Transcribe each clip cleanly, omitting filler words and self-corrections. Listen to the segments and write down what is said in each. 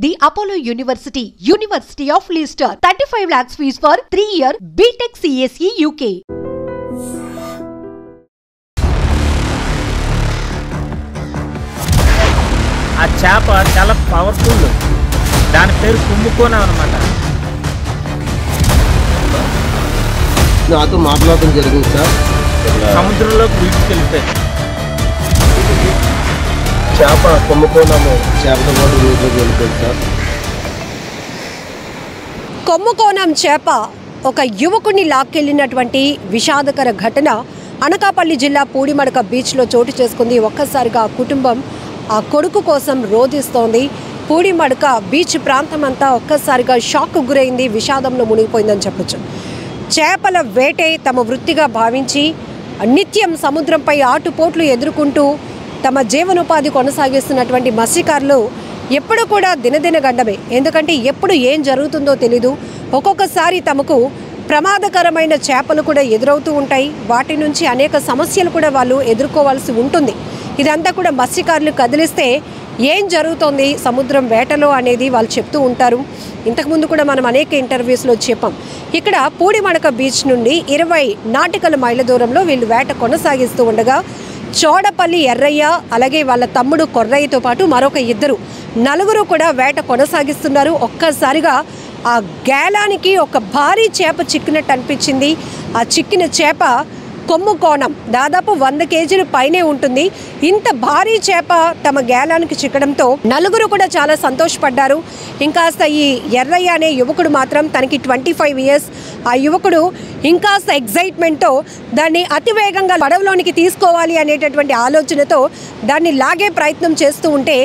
The Apollo University, University of Leicester, 35 lakhs fees for 3-year BTech CSE UK. ఆ చేప చాలా powerful. దాని పేరు కుంభకోణం అన్నమాట. నాతో మాట్లాడడం జరిగింది సార్. సముద్రంలోకి వీడ్కెళ్ళిపోయింది చేప కుంభకోణము చేపతో పాటు వీటిలోకి వెళ్ళిపోయింది సార్. కొమ్ముకోణం చేప ఒక యువకుడిని లాక్కెళ్ళినటువంటి విషాదకర ఘటన అనకాపల్లి జిల్లా పూడిమడక బీచ్లో చోటు చేసుకుంది. ఒక్కసారిగా కుటుంబం ఆ కొడుకు కోసం రోధిస్తోంది. పూడిమడక బీచ్ ప్రాంతం అంతా ఒక్కసారిగా షాక్ గురైంది, విషాదంలో మునిగిపోయిందని చెప్పొచ్చు. చేపల వేటే తమ వృత్తిగా భావించి నిత్యం సముద్రంపై ఆటుపోట్లు ఎదుర్కొంటూ తమ జీవనోపాధి కొనసాగిస్తున్నటువంటి మత్స్యకారులు ఎప్పుడు కూడా దినదిన గండమే. ఎందుకంటే ఎప్పుడు ఏం జరుగుతుందో తెలీదు. ఒక్కొక్కసారి తమకు ప్రమాదకరమైన చేపలు కూడా ఎదురవుతూ ఉంటాయి. వాటి నుంచి అనేక సమస్యలు కూడా వాళ్ళు ఎదుర్కోవాల్సి ఉంటుంది. ఇదంతా కూడా మత్స్యకారులు కదిలిస్తే ఏం జరుగుతోంది సముద్రం వేటలో అనేది వాళ్ళు చెప్తూ ఉంటారు. ఇంతకుముందు కూడా మనం అనేక ఇంటర్వ్యూస్లో చెప్పాం. ఇక్కడ పూడిమడక బీచ్ నుండి 20 నాటికల మైళ్ళ దూరంలో వీళ్ళు వేట కొనసాగిస్తూ ఉండగా చోడపల్లి ఎర్రయ్య అలాగే వాళ్ళ తమ్ముడు కొర్రయ్యతో పాటు మరొక నలుగురు కూడా వేట కొనసాగిస్తున్నారు. ఒక్కసారిగా ఆ గేలానికి ఒక భారీ చేప చిక్కినట్టు అనిపించింది. ఆ చిక్కిన చేప కొమ్ముకోణం దాదాపు 100 కేజీలు పైనే ఉంటుంది. ఇంత భారీ చేప తమ గేలానికి చిక్కడంతో నలుగురు కూడా చాలా సంతోషపడ్డారు. ఇంకాస్త ఈ ఎర్రయ్య అనే యువకుడు మాత్రం తనకి 25 ఇయర్స్. ఆ యువకుడు ఇంకాస్త ఎగ్జైట్మెంట్తో దాన్ని అతివేగంగా పడవలోనికి తీసుకోవాలి అనేటటువంటి ఆలోచనతో దాన్ని లాగే ప్రయత్నం చేస్తూ ఉంటే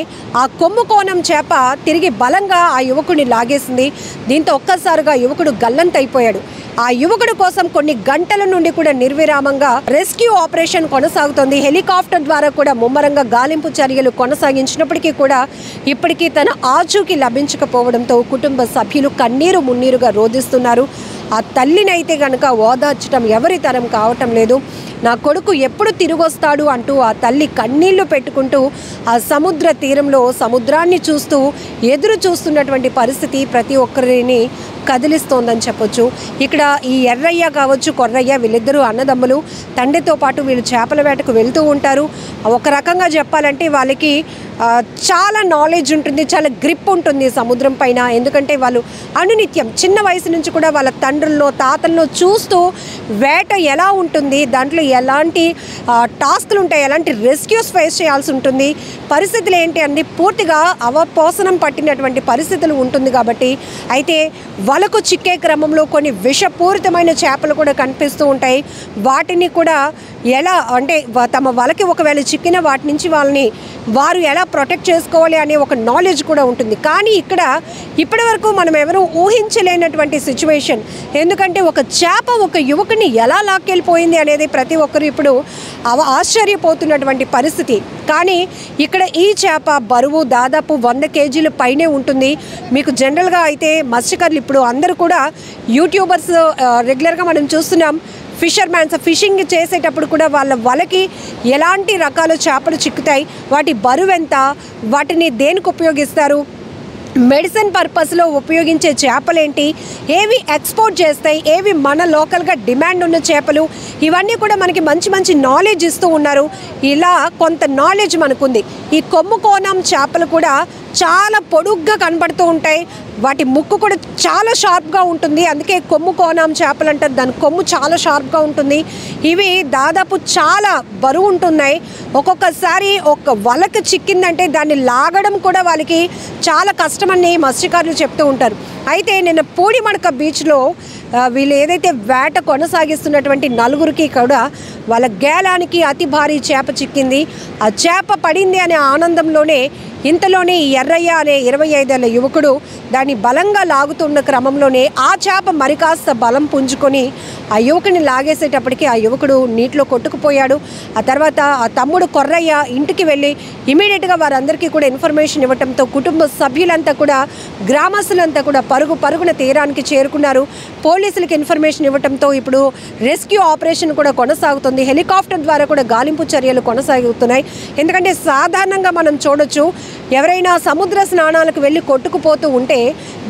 ఆ కొమ్ముకోణం చేప తిరిగి బలంగా ఆ యువకుడిని లాగేసింది. దీంతో ఒక్కసారిగా యువకుడు గల్లంతైపోయాడు. ఆ యువకుడు కోసం కొన్ని గంటల నుండి కూడా నిర్విరామంగా రెస్క్యూ ఆపరేషన్ కొనసాగుతోంది. హెలికాప్టర్ ద్వారా కూడా ముమ్మరంగా గాలింపు చర్యలు కొనసాగించినప్పటికీ కూడా ఇప్పటికీ తన ఆచూకీ లభించకపోవడంతో కుటుంబ సభ్యులు కన్నీరు మున్నీరుగా రోధిస్తున్నారు. ఆ తల్లినైతే గనక ఓదార్చడం ఎవరి తరం కావటం లేదు. నా కొడుకు ఎప్పుడు తిరిగొస్తాడు అంటూ ఆ తల్లి కన్నీళ్లు పెట్టుకుంటూ ఆ సముద్ర తీరంలో సముద్రాన్ని చూస్తూ ఎదురు చూస్తున్నటువంటి పరిస్థితి ప్రతి ఒక్కరిని కదిలిస్తోందని చెప్పొచ్చు. ఇక్కడ ఈ ఎర్రయ్య కావచ్చు కొర్రయ్య వీళ్ళిద్దరూ అన్నదమ్ములు. తండ్రితో పాటు వీళ్ళు చేపల వేటకు వెళ్తూ ఉంటారు. ఒక రకంగా చెప్పాలంటే వాళ్ళకి చాలా నాలెడ్జ్ ఉంటుంది, చాలా గ్రిప్ ఉంటుంది సముద్రం పైన. ఎందుకంటే వాళ్ళు అనునిత్యం చిన్న వయసు నుంచి కూడా వాళ్ళ తండ్రుల్లో తాతల్లో చూస్తూ వేట ఎలా ఉంటుంది, దాంట్లో ఎలాంటి టాస్క్లు ఉంటాయి, ఎలాంటి రెస్క్యూస్ ఫేస్ చేయాల్సి ఉంటుంది, పరిస్థితులు ఏంటి అన్ని పూర్తిగా అవపోసనం పట్టినటువంటి పరిస్థితులు ఉంటుంది. కాబట్టి అయితే వలకు చిక్కే క్రమంలో కొన్ని విషపూరితమైన చేపలు కూడా కనిపిస్తూ ఉంటాయి. వాటిని కూడా ఎలా అంటే తమ వలకి ఒకవేళ చిక్కిన వాటి నుంచి వారు ఎలా ప్రొటెక్ట్ చేసుకోవాలి అనే ఒక నాలెడ్జ్ కూడా ఉంటుంది. కానీ ఇక్కడ ఇప్పటి వరకు మనం ఎవరూ ఊహించలేనటువంటి సిచ్యువేషన్. ఎందుకంటే ఒక చేప ఒక యువకుని ఎలా లాక్కెళ్ళిపోయింది అనేది ప్రతి ఒక్కరు ఇప్పుడు ఆశ్చర్యపోతున్నటువంటి పరిస్థితి. కానీ ఇక్కడ ఈ చేప బరువు దాదాపు 100 కేజీల పైనే ఉంటుంది. మీకు జనరల్గా అయితే మత్స్యకారులు ఇప్పుడు అందరూ కూడా యూట్యూబర్స్ రెగ్యులర్గా మనం చూస్తున్నాం. ఫిషర్మ్యాన్స్ ఫిషింగ్ చేసేటప్పుడు కూడా వాళ్ళ వలకి ఎలాంటి రకాల చేపలు చిక్కుతాయి, వాటి బరువు ఎంత, వాటిని దేనికి ఉపయోగిస్తారు, మెడిసిన్ పర్పస్లో ఉపయోగించే చేపలేంటి, ఏవి ఎక్స్పోర్ట్ చేస్తాయి, ఏవి మన లోకల్గా డిమాండ్ ఉన్న చేపలు, ఇవన్నీ కూడా మనకి మంచి మంచి నాలెడ్జ్ ఇస్తూ ఉన్నారు. ఇలా కొంత నాలెడ్జ్ మనకుంది. ఈ కొమ్ముకోణం చేపలు కూడా చాలా పొడుగ్గా కనబడుతూ ఉంటాయి. వాటి ముక్కు కూడా చాలా షార్ప్గా ఉంటుంది. అందుకే కొమ్ముకోణం చేపలు అంటారు. దాని కొమ్ము చాలా షార్ప్గా ఉంటుంది. ఇవి దాదాపు చాలా బరువు ఉంటున్నాయి. ఒక్కొక్కసారి ఒక వలకు చిక్కిందంటే దాన్ని లాగడం కూడా వాళ్ళకి చాలా కష్టమని మత్స్యకారులు చెప్తూ ఉంటారు. అయితే నిన్న పూడిమడక బీచ్లో వీళ్ళు ఏదైతే వేట కొనసాగిస్తున్నటువంటి నలుగురికి కూడా వాళ్ళ గేలానికి అతి భారీ చేప చిక్కింది. ఆ చేప పడింది అనే ఆనందంలోనే ఇంతలోనే ఎర్రయ్య అనే 25 ఏళ్ల యువకుడు దాన్ని బలంగా లాగుతున్న క్రమంలోనే ఆ చేప మరి కాస్త బలం పుంజుకొని ఆ యువకుని లాగేసేటప్పటికి ఆ యువకుడు నీటిలో కొట్టుకుపోయాడు. ఆ తర్వాత ఆ తమ్ముడు కొర్రయ్య ఇంటికి వెళ్ళి ఇమీడియట్గా వారందరికీ కూడా ఇన్ఫర్మేషన్ ఇవ్వడంతో కుటుంబ సభ్యులంతా కూడా గ్రామస్తులంతా కూడా పరుగున తీరానికి చేరుకున్నారు. పోలీసులకు ఇన్ఫర్మేషన్ ఇవ్వడంతో ఇప్పుడు రెస్క్యూ ఆపరేషన్ కూడా కొనసాగుతుంది. జరుగుతుంది. హెలికాప్టర్ ద్వారా కూడా గాలింపు చర్యలు కొనసాగుతున్నాయి. ఎందుకంటే సాధారణంగా మనం చూడొచ్చు, ఎవరైనా సముద్ర స్నానాలకు వెళ్ళి కొట్టుకుపోతూ ఉంటే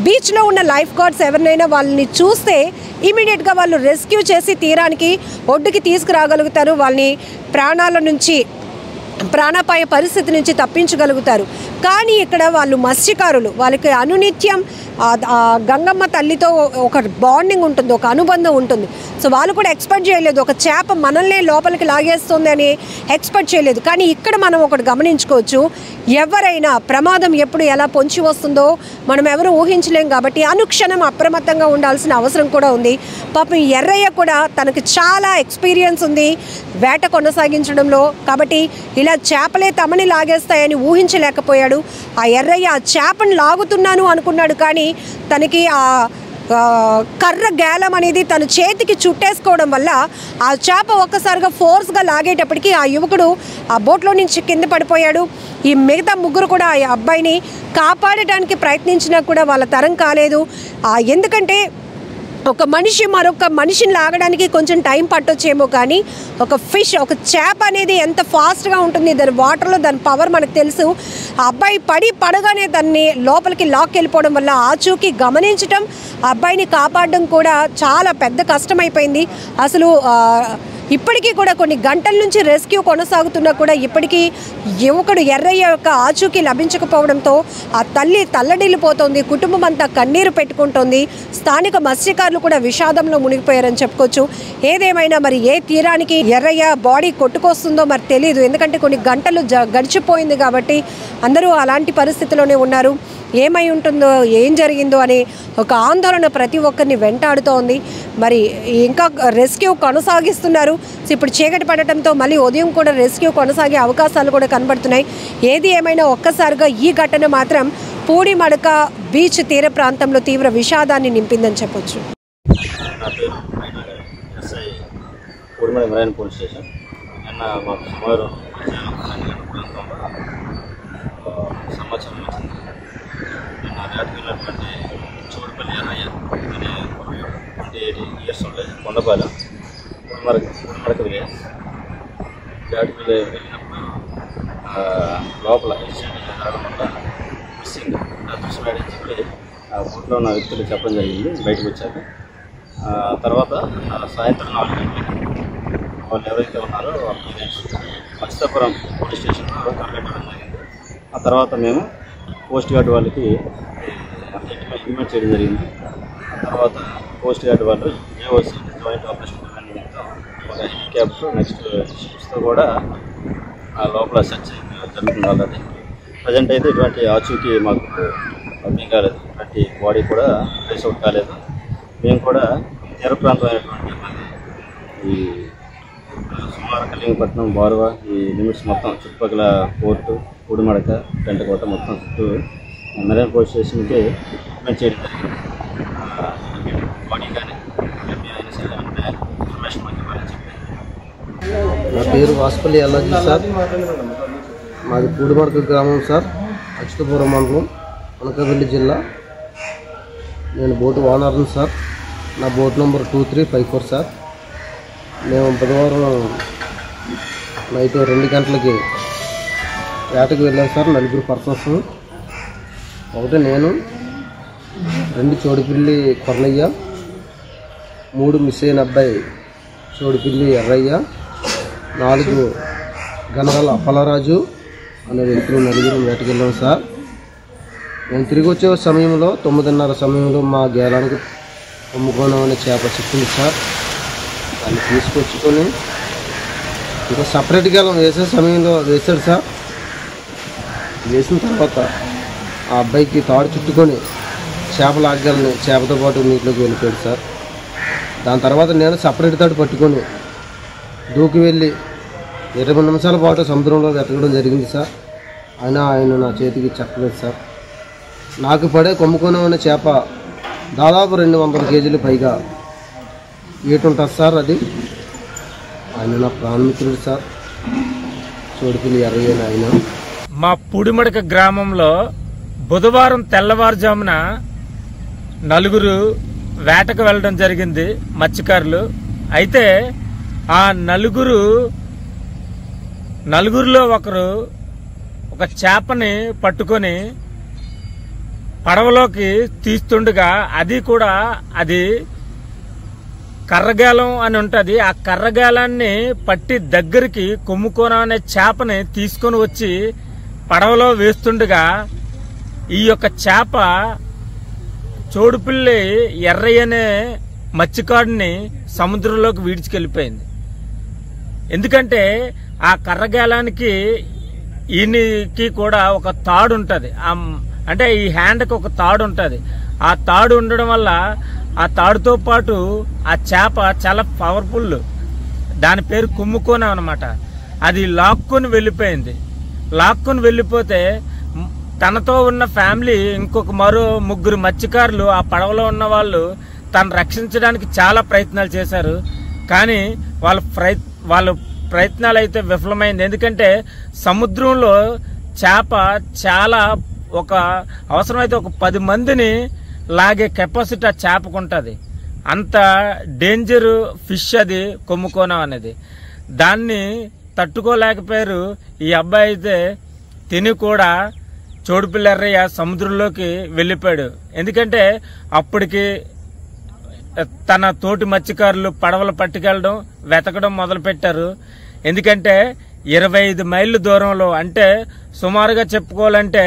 బీచ్లో ఉన్న లైఫ్ గార్డ్స్ ఎవరినైనా వాళ్ళని చూస్తే ఇమీడియట్గా వాళ్ళు రెస్క్యూ చేసి తీరానికి ఒడ్డుకి తీసుకురాగలుగుతారు. వాళ్ళని ప్రాణాపాయ పరిస్థితి నుంచి తప్పించగలుగుతారు. కానీ ఇక్కడ వాళ్ళు మత్స్యకారులు, వాళ్ళకి అనునిత్యం గంగమ్మ తల్లితో ఒక బాండింగ్ ఉంటుంది, ఒక అనుబంధం ఉంటుంది. సో వాళ్ళు కూడా ఎక్స్పెక్ట్ చేయలేదు ఒక చేప మనల్నే లోపలికి లాగేస్తుంది అని ఎక్స్పెక్ట్ చేయలేదు. కానీ ఇక్కడ మనం ఒకటి గమనించుకోవచ్చు, ఎవరైనా ప్రమాదం ఎప్పుడు ఎలా పొంచి వస్తుందో మనం ఎవరు ఊహించలేం. కాబట్టి అనుక్షణం అప్రమత్తంగా ఉండాల్సిన అవసరం కూడా ఉంది. పాపం ఎర్రయ్య కూడా తనకి చాలా ఎక్స్పీరియన్స్ ఉంది వేట కొనసాగించడంలో. కాబట్టి ఇలా చేపలే తమని లాగేస్తాయని ఊహించలేకపోయాడు. ఆ ఎర్రయ్య ఆ చేపను లాగుతున్నాను అనుకున్నాడు, కానీ తనకి ఆ కర్ర గేలం అనేది తన చేతికి చుట్టేసుకోవడం వల్ల ఆ చేప ఒక్కసారిగా ఫోర్స్గా లాగేటప్పటికి ఆ యువకుడు ఆ బోట్లో నుంచి కింద పడిపోయాడు. ఈ మిగతా ముగ్గురు కూడా ఆ అబ్బాయిని కాపాడటానికి ప్రయత్నించినా కూడా వాళ్ళ తరం కాలేదు. ఎందుకంటే ఒక మనిషి మరొక మనిషిని లాగడానికి కొంచెం టైం పట్టొచ్చేమో, కానీ ఒక ఫిష్, ఒక చేప అనేది ఎంత ఫాస్ట్గా ఉంటుంది దాని వాటర్లో, దాని పవర్ మనకు తెలుసు. ఆ అబ్బాయి పడగానే దాన్ని లోపలికి లాక్కెళ్ళిపోవడం వల్ల ఆచూకీ గమనించటం, ఆ అబ్బాయిని కాపాడడం కూడా చాలా పెద్ద కష్టమైపోయింది. అసలు ఇప్పటికీ కూడా కొన్ని గంటల నుంచి రెస్క్యూ కొనసాగుతున్నా కూడా ఇప్పటికీ యువకుడు ఎర్రయ్య యొక్క ఆచూకీ లభించకపోవడంతో ఆ తల్లి తల్లడిల్లిపోతుంది, కుటుంబం అంతా కన్నీరు పెట్టుకుంటోంది. స్థానిక మత్స్యకారులు కూడా విషాదంలో మునిగిపోయారని చెప్పుకోవచ్చు. ఏదేమైనా మరి ఏ తీరానికి ఎర్రయ్య బాడీ కొట్టుకొస్తుందో మరి తెలియదు. ఎందుకంటే కొన్ని గంటలు గడిచిపోయింది కాబట్టి అందరూ అలాంటి పరిస్థితిలోనే ఉన్నారు. ఏమై ఉంటుందో, ఏం జరిగిందో అనే ఒక ఆందోళన ప్రతి ఒక్కరిని వెంటాడుతోంది. మరి ఇంకా రెస్క్యూ కొనసాగిస్తున్నారు. ఇప్పుడు చీకటి పడటంతో మళ్ళీ ఉదయం కూడా రెస్క్యూ కొనసాగే అవకాశాలు కూడా కనబడుతున్నాయి. ఏది ఏమైనా ఒక్కసారిగా ఈ ఘటన మాత్రం పూడిమడక బీచ్ తీర ప్రాంతంలో తీవ్ర విషాదాన్ని నింపిందని చెప్పొచ్చు. సమాచారం వచ్చింది. వేటకెళ్ళినటువంటి చోడుపల్లి ఎర్రయ్య అనే 28 years ఉండేది, కొండపాలెం పూడిమడక విలేజ్. వేటకి వెళ్ళినప్పుడు లోపల యాక్సిడెంట్ రావడం వల్ల మిస్సింగ్ అదృష్టమని చెప్పి ఆ బోట్లో ఉన్న వ్యక్తులు చెప్పడం జరిగింది. బయటకు వచ్చాక తర్వాత సాయంత్రం 4 గంటలకి వాళ్ళు ఎవరైతే ఉన్నారో వాళ్ళని మత్స్యాపురం పోలీస్ స్టేషన్లో కంప్లైంట్ ఇవ్వడం జరిగింది. ఆ తర్వాత మేము కోస్ట్ గార్డ్ వాళ్ళకి ఇంటిమేట్ చేయడం జరిగింది. ఆ తర్వాత కోస్ట్ గార్డ్ వాళ్ళు JOC జాయింట్ ఆపరేషన్ కమాండ్తో ఒక హెలికాప్టర్ నెక్స్ట్ షిప్స్తో కూడా ఆ లోపల సెర్చ్ జరుగుతుంది. ఆల్రెడీ ప్రజెంట్ అయితే ఇటువంటి ఆచూకీ మాకు లభ్యం కాలేదు, ఇటువంటి బాడీ కూడా ట్రేస్ అవుట్ కాలేదు. మేము కూడా తీర ప్రాంతం అయినటువంటి ఈ సుమారు కళింగపట్నం, బారువా ఈ లిమిట్స్ మొత్తం చుట్టుపక్కల పోర్టు, పూడిమడక, పెంటకోట మొత్తం చుట్టూ మెరైన్ పోలీస్ స్టేషన్కి మేము చేయడం జరిగింది. బాడీ కానీ అయినా సరే ఇన్ఫర్మేషన్ మాకు ఇవ్వాలని చెప్పి. నా పేరు వాసుపల్లి ఎల్లాజీ సార్. మాది పూడిమడక గ్రామం సార్, అచ్యుతపురం మండలం, అనకాపల్లి జిల్లా. నేను బోటు ఓనర్ని సార్. నా బోట్ నెంబర్ 2354 సార్. మేము బుధవారం నైట్ 2 గంటలకి వేటకు వెళ్ళాం సార్. 4 పర్సన్స్, ఒకటి నేను, 2 చోడుపిల్లి కొర్రయ్య, 3 మిస్ అయిన అబ్బాయి చోడుపిల్లి ఎర్రయ్య, 4 గనగల అప్పలరాజు అనే వ్యక్తులు 4 వేటకు వెళ్ళాం సార్. నేను తిరిగి వచ్చే సమయంలో 9:30 సమయంలో మా గేలానికి కొమ్ముకోనం అనే చేప చిక్కింది సార్. దాన్ని తీసుకొచ్చుకొని ఇంకా సపరేట్ గేలం వేసే సమయంలో వేశాడు సార్. వేసిన తర్వాత ఆ అబ్బాయికి తాడు చుట్టుకొని చేపలు ఆగలని చేపతో పాటు నీటిలోకి వెళ్ళిపోయాడు సార్. దాని తర్వాత నేను సపరేట్ తాడు పట్టుకొని దూకి వెళ్ళి 20 నిమిషాల పాటు సముద్రంలో వెతకడం జరిగింది సార్. ఆయన నా చేతికి చెప్పలేదు సార్. నాకు పడే కొమ్ముకోనం అనే చేప దాదాపు 200 కేజీలు పైగా ఈట ఉంటుంది సార్. అది ఆయన నా ప్రాణమిత్రుడు సార్, చోడుపిల్లి ఎర్రయ్య ఆయన. మా పూడిమడక గ్రామంలో బుధవారం తెల్లవారుజామున 4 వేటకు వెళ్ళడం జరిగింది మత్స్యకారులు. అయితే ఆ నలుగురిలో ఒకరు ఒక చేపని పట్టుకొని పడవలోకి తీస్తుండగా అది కర్రగాలం అని ఉంటది. ఆ కర్రగాలాన్ని పట్టి దగ్గరికి కొమ్ముకోన అనే చేపని తీసుకొని వచ్చి పడవలో వేస్తుండగా ఈ యొక్క చేప చోడుపిల్లి ఎర్రయ్య అనే మత్స్యకారుని సముద్రంలోకి వీడ్చుకెళ్ళిపోయింది. ఎందుకంటే ఆ కర్రగాలానికి ఈయనకి కూడా ఒక తాడు ఉంటది. అంటే ఈ హ్యాండ్కి ఒక తాడు ఉంటది. ఆ తాడు ఉండడం వల్ల ఆ తాడుతో పాటు ఆ చేప చాలా పవర్ఫుల్. దాని పేరు కుమ్ముకోన అన్నమాట. అది లాక్కొని వెళ్ళిపోయింది. లాక్కొని వెళ్ళిపోతే తనతో ఉన్న ఫ్యామిలీ ఇంకొక మరో 3 మత్స్యకారులు ఆ పడవలో ఉన్న వాళ్ళు తను రక్షించడానికి చాలా ప్రయత్నాలు చేశారు. కానీ వాళ్ళ ప్రయత్నాలు అయితే విఫలమైంది. ఎందుకంటే సముద్రంలో చేప చాలా అవసరమైతే ఒక 10 మందిని లాగే కెపాసిటీ ఆ చేపకుంటది. అంత డేంజర్ ఫిష్ అది కొమ్ముకోన అనేది. దాన్ని తట్టుకోలేకపోయారు. ఈ అబ్బాయి అయితే తిని కూడా చోడుపిల్లి ఎర్రయ్య సముద్రంలోకి వెళ్ళిపోయాడు. ఎందుకంటే అప్పటికి తన తోటి మత్స్యకారులు పడవలు పట్టుకెళ్ళడం వెతకడం మొదలు పెట్టారు. ఎందుకంటే 25 మైళ్ళ దూరంలో, అంటే సుమారుగా చెప్పుకోవాలంటే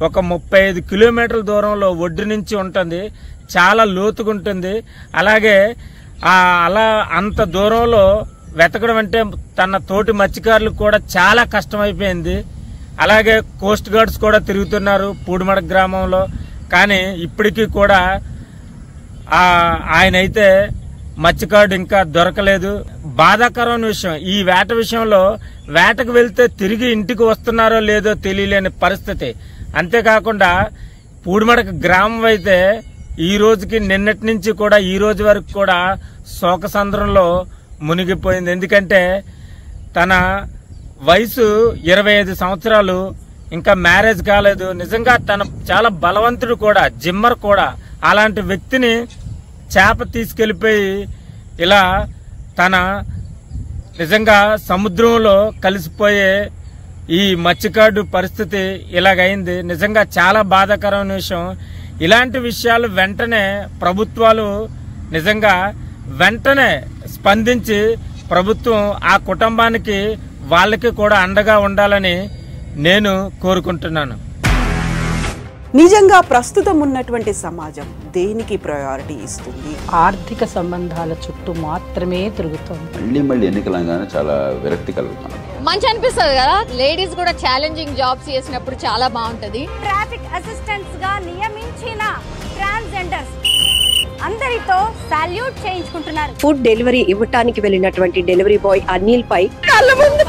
ఒక 35 కిలోమీటర్ల దూరంలో ఒడ్డు నుంచి ఉంటుంది. చాలా లోతుగా ఉంటుంది. అలాగే అంత దూరంలో వెతకడం అంటే తన తోటి మత్స్యకారులకు కూడా చాలా కష్టమైపోయింది. అలాగే కోస్ట్ గార్డ్స్ కూడా తిరుగుతున్నారు పూడిమడక గ్రామంలో. కానీ ఇప్పటికీ కూడా ఆయనైతే మత్స్యకారుడు ఇంకా దొరకలేదు. బాధాకరమైన విషయం ఈ వేట విషయంలో. వేటకు వెళ్తే తిరిగి ఇంటికి వస్తున్నారో లేదో తెలియలేని పరిస్థితి. అంతేకాకుండా పూడిమడక గ్రామం అయితే ఈ రోజుకి నిన్నటి నుంచి కూడా ఈ రోజు వరకు కూడా శోకసంద్రంలో మునిగిపోయింది. ఎందుకంటే తన వయసు 25 సంవత్సరాలు, ఇంకా మ్యారేజ్ కాలేదు. నిజంగా తన చాలా బలవంతుడు కూడా, జిమ్మర్ కూడా. అలాంటి వ్యక్తిని చేప తీసుకెళ్లిపోయి ఇలా తన నిజంగా సముద్రంలో కలిసిపోయే ఈ మత్స్యకారుడు పరిస్థితి ఇలాగైంది. నిజంగా చాలా బాధాకరమైన విషయం. ఇలాంటి విషయాలు వెంటనే ప్రభుత్వాలు నిజంగా వెంటనే స్పందించి ప్రభుత్వం ఆ కుటుంబానికి వాళ్ళకి కూడా అండగా ఉండాలని నేను కోరుకుంటున్నాను. నిజంగా ప్రస్తుతం ఉన్నటువంటి సమాజం దేనికి ప్రయారిటీ ఇస్తుంది? ఆర్థిక సంబంధాల చుట్టూ మాత్రమే తిరుగుతుంది. మళ్ళీ ఎన్నికలంగానే చాలా విరక్తి కలుగుతున్నాం. మంచి అనిపిస్తుంది కదా, లేడీస్ కూడా ఛాలెంజింగ్ జాబ్స్ చేసినప్పుడు చాలా బాగుంటది. ట్రాఫిక్ అసిస్టెంట్స్ గా నియమించిన ట్రాన్స్జెండర్స్ అందరితో సాల్యూట్ చేయించుకుంటున్నారు. ఫుడ్ డెలివరీ ఇవ్వటానికి వెళ్ళినటువంటి డెలివరీ బాయ్ అనిల్ పై కళ్ళ ముందు